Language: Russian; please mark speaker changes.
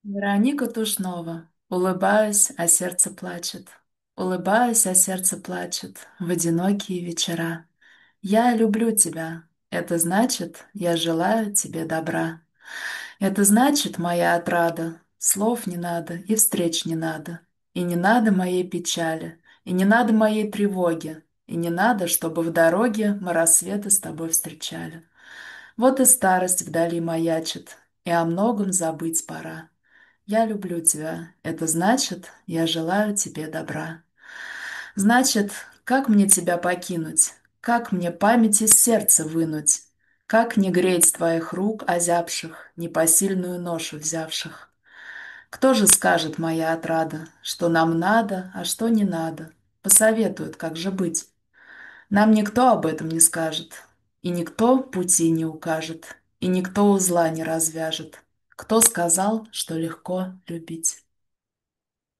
Speaker 1: Вероника Тушнова. Улыбаюсь, а сердце плачет. Улыбаюсь, а сердце плачет в одинокие вечера. Я люблю тебя. Это значит, я желаю тебе добра. Это значит, моя отрада. Слов не надо и встреч не надо. И не надо моей печали, и не надо моей тревоги, и не надо, чтобы в дороге мы рассветы с тобой встречали. Вот и старость вдали маячит, и о многом забыть пора. Я люблю тебя. Это значит, я желаю тебе добра. Значит, как мне тебя покинуть? Как мне память из сердца вынуть? Как не греть твоих рук озябших, непосильную ношу взявших? Кто же скажет, моя отрада, что нам надо, а что не надо? Посоветует, как же быть. Нам никто об этом не скажет, и никто пути не укажет, и никто узла не развяжет. Кто сказал, что легко любить?